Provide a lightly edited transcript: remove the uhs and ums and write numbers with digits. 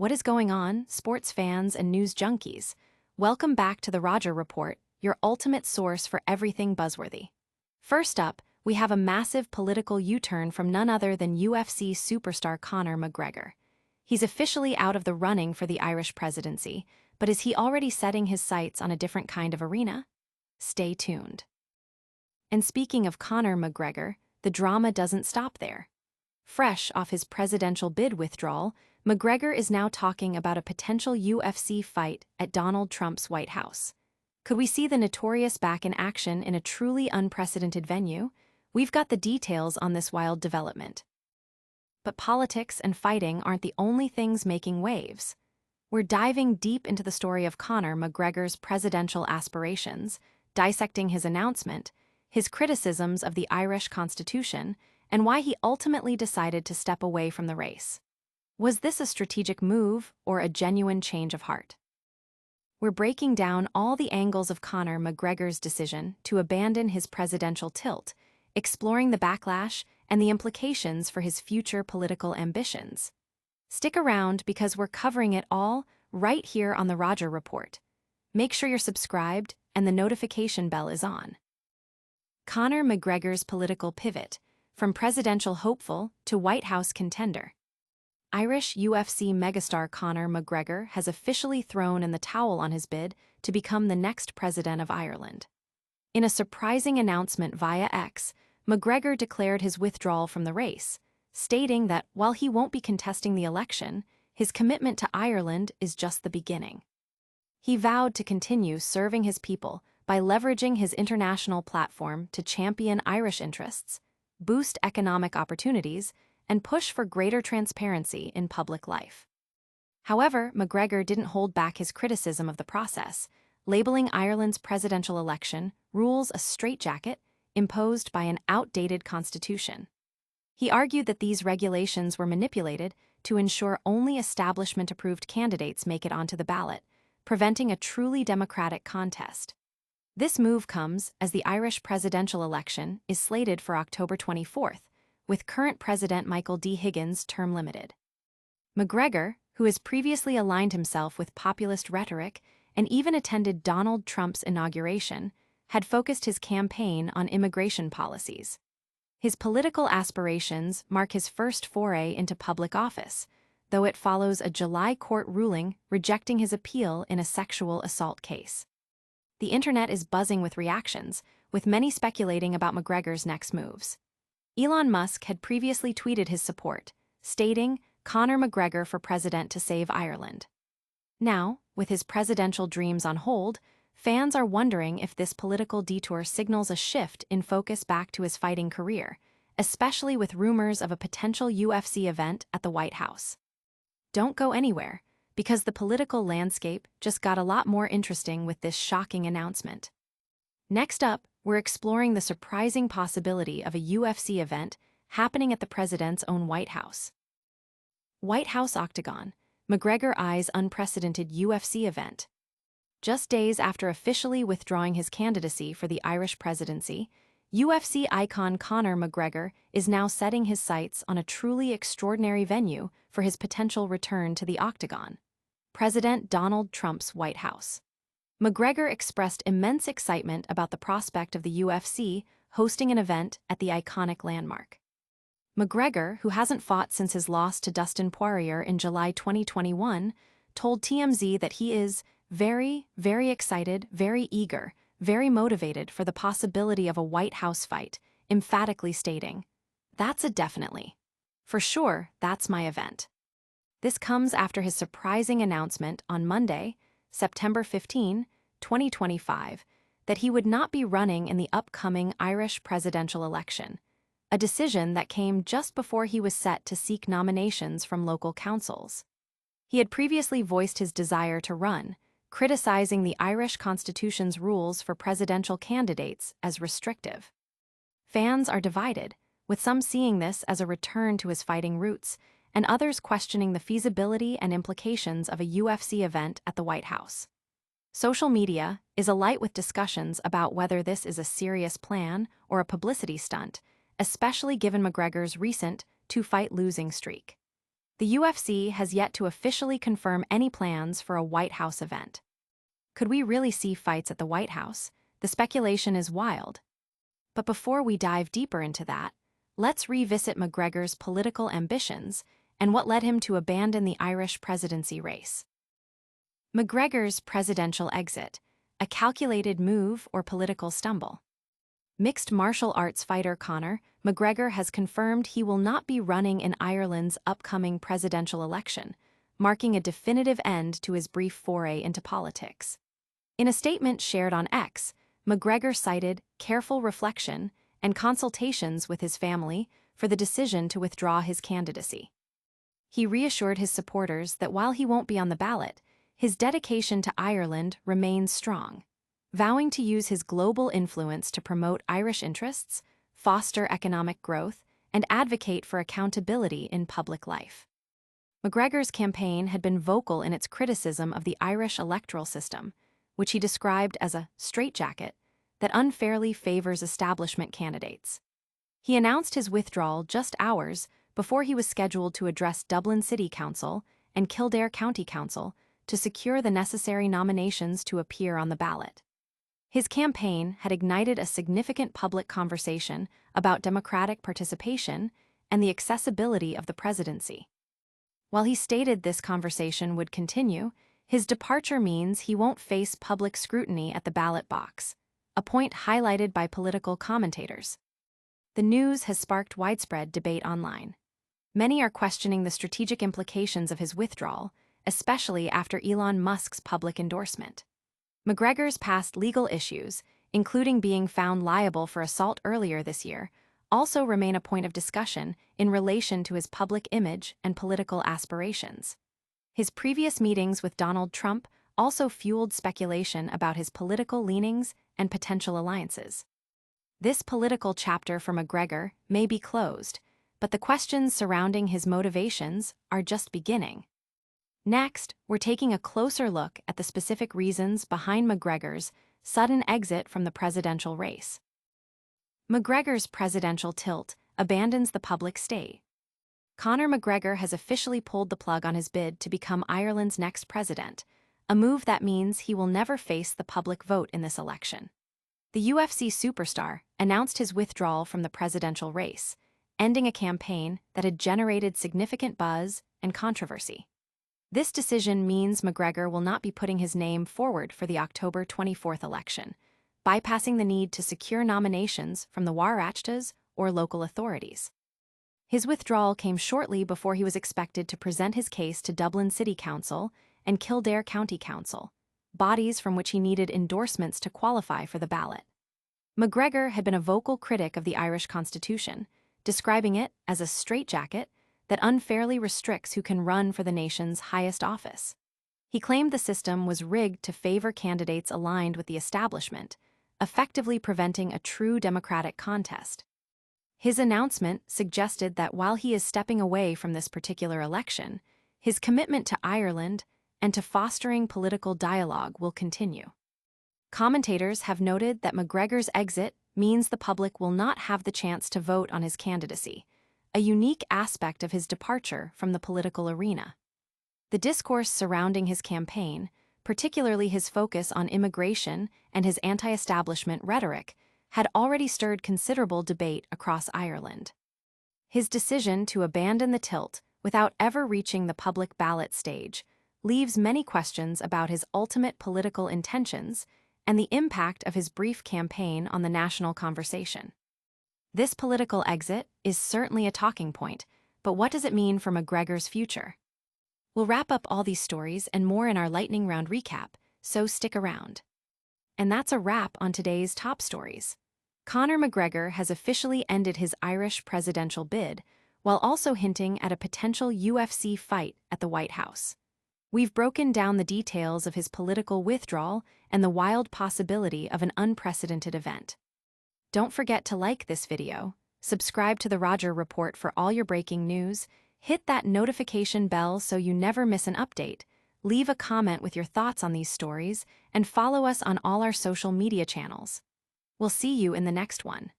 What is going on, sports fans and news junkies? Welcome back to the Roger Report, your ultimate source for everything buzzworthy. First up, we have a massive political U-turn from none other than UFC superstar Conor McGregor. He's officially out of the running for the Irish presidency, but is he already setting his sights on a different kind of arena? Stay tuned. And speaking of Conor McGregor, the drama doesn't stop there. Fresh off his presidential bid withdrawal, McGregor is now talking about a potential UFC fight at Donald Trump's White House. Could we see the Notorious back in action in a truly unprecedented venue? We've got the details on this wild development. But politics and fighting aren't the only things making waves. We're diving deep into the story of Conor McGregor's presidential aspirations, dissecting his announcement, his criticisms of the Irish Constitution, and why he ultimately decided to step away from the race. Was this a strategic move or a genuine change of heart? We're breaking down all the angles of Conor McGregor's decision to abandon his presidential tilt, exploring the backlash and the implications for his future political ambitions. Stick around because we're covering it all right here on the Roger Report. Make sure you're subscribed and the notification bell is on. Conor McGregor's political pivot, from presidential hopeful to White House contender. Irish UFC megastar Conor McGregor has officially thrown in the towel on his bid to become the next president of Ireland. In a surprising announcement via X, McGregor declared his withdrawal from the race, stating that while he won't be contesting the election, his commitment to Ireland is just the beginning. He vowed to continue serving his people by leveraging his international platform to champion Irish interests, boost economic opportunities, and push for greater transparency in public life. However, McGregor didn't hold back his criticism of the process, labeling Ireland's presidential election rules a straitjacket imposed by an outdated constitution. He argued that these regulations were manipulated to ensure only establishment-approved candidates make it onto the ballot, preventing a truly democratic contest. This move comes as the Irish presidential election is slated for October 24th, with current President Michael D. Higgins term limited. McGregor, who has previously aligned himself with populist rhetoric and even attended Donald Trump's inauguration, had focused his campaign on immigration policies. His political aspirations mark his first foray into public office, though it follows a July court ruling rejecting his appeal in a sexual assault case. The internet is buzzing with reactions, with many speculating about McGregor's next moves. Elon Musk had previously tweeted his support, stating, "Conor McGregor for president to save Ireland." Now, with his presidential dreams on hold, fans are wondering if this political detour signals a shift in focus back to his fighting career, especially with rumors of a potential UFC event at the White House. Don't go anywhere, because the political landscape just got a lot more interesting with this shocking announcement. Next up, we're exploring the surprising possibility of a UFC event happening at the president's own White House. White House Octagon, McGregor eyes unprecedented UFC event. Just days after officially withdrawing his candidacy for the Irish presidency, UFC icon Conor McGregor is now setting his sights on a truly extraordinary venue for his potential return to the Octagon: President Donald Trump's White House. McGregor expressed immense excitement about the prospect of the UFC hosting an event at the iconic landmark. McGregor, who hasn't fought since his loss to Dustin Poirier in July 2021, told TMZ that he is very, very excited, very eager, very motivated for the possibility of a White House fight, emphatically stating, "That's a definitely. For sure, that's my event." This comes after his surprising announcement on Monday, September 15, 2025, that he would not be running in the upcoming Irish presidential election, a decision that came just before he was set to seek nominations from local councils. He had previously voiced his desire to run, criticizing the Irish Constitution's rules for presidential candidates as restrictive. Fans are divided, with some seeing this as a return to his fighting roots, and others questioning the feasibility and implications of a UFC event at the White House. Social media is alight with discussions about whether this is a serious plan or a publicity stunt, especially given McGregor's recent two-fight losing streak. The UFC has yet to officially confirm any plans for a White House event. Could we really see fights at the White House? The speculation is wild. But before we dive deeper into that, let's revisit McGregor's political ambitions and what led him to abandon the Irish presidency race. McGregor's presidential exit, a calculated move or political stumble. Mixed martial arts fighter Conor McGregor has confirmed he will not be running in Ireland's upcoming presidential election, marking a definitive end to his brief foray into politics. In a statement shared on X, McGregor cited careful reflection and consultations with his family for the decision to withdraw his candidacy. He reassured his supporters that while he won't be on the ballot, his dedication to Ireland remains strong, vowing to use his global influence to promote Irish interests, foster economic growth, and advocate for accountability in public life. McGregor's campaign had been vocal in its criticism of the Irish electoral system, which he described as a straitjacket that unfairly favors establishment candidates. He announced his withdrawal just hours before he was scheduled to address Dublin City Council and Kildare County Council to secure the necessary nominations to appear on the ballot. His campaign had ignited a significant public conversation about democratic participation and the accessibility of the presidency. While he stated this conversation would continue, his departure means he won't face public scrutiny at the ballot box, a point highlighted by political commentators. The news has sparked widespread debate online. Many are questioning the strategic implications of his withdrawal, especially after Elon Musk's public endorsement. McGregor's past legal issues, including being found liable for assault earlier this year, also remain a point of discussion in relation to his public image and political aspirations. His previous meetings with Donald Trump also fueled speculation about his political leanings and potential alliances. This political chapter for McGregor may be closed, but the questions surrounding his motivations are just beginning. Next, we're taking a closer look at the specific reasons behind McGregor's sudden exit from the presidential race. McGregor's presidential tilt abandons the public stage. Conor McGregor has officially pulled the plug on his bid to become Ireland's next president, a move that means he will never face the public vote in this election. The UFC superstar announced his withdrawal from the presidential race, ending a campaign that had generated significant buzz and controversy. This decision means McGregor will not be putting his name forward for the October 24th election, bypassing the need to secure nominations from the Wairachtas or local authorities. His withdrawal came shortly before he was expected to present his case to Dublin City Council and Kildare County Council, bodies from which he needed endorsements to qualify for the ballot. McGregor had been a vocal critic of the Irish Constitution, describing it as a straitjacket that unfairly restricts who can run for the nation's highest office. He claimed the system was rigged to favor candidates aligned with the establishment, effectively preventing a true democratic contest. His announcement suggested that while he is stepping away from this particular election, his commitment to Ireland and to fostering political dialogue will continue. Commentators have noted that McGregor's exit means the public will not have the chance to vote on his candidacy, a unique aspect of his departure from the political arena. The discourse surrounding his campaign, particularly his focus on immigration and his anti-establishment rhetoric, had already stirred considerable debate across Ireland. His decision to abandon the tilt without ever reaching the public ballot stage leaves many questions about his ultimate political intentions and the impact of his brief campaign on the national conversation. This political exit is certainly a talking point, but what does it mean for McGregor's future? We'll wrap up all these stories and more in our lightning round recap, so stick around. And that's a wrap on today's top stories. Conor McGregor has officially ended his Irish presidential bid, while also hinting at a potential UFC fight at the White House. We've broken down the details of his political withdrawal and the wild possibility of an unprecedented event. Don't forget to like this video, subscribe to the Roger Report for all your breaking news, hit that notification bell so you never miss an update, leave a comment with your thoughts on these stories, and follow us on all our social media channels. We'll see you in the next one.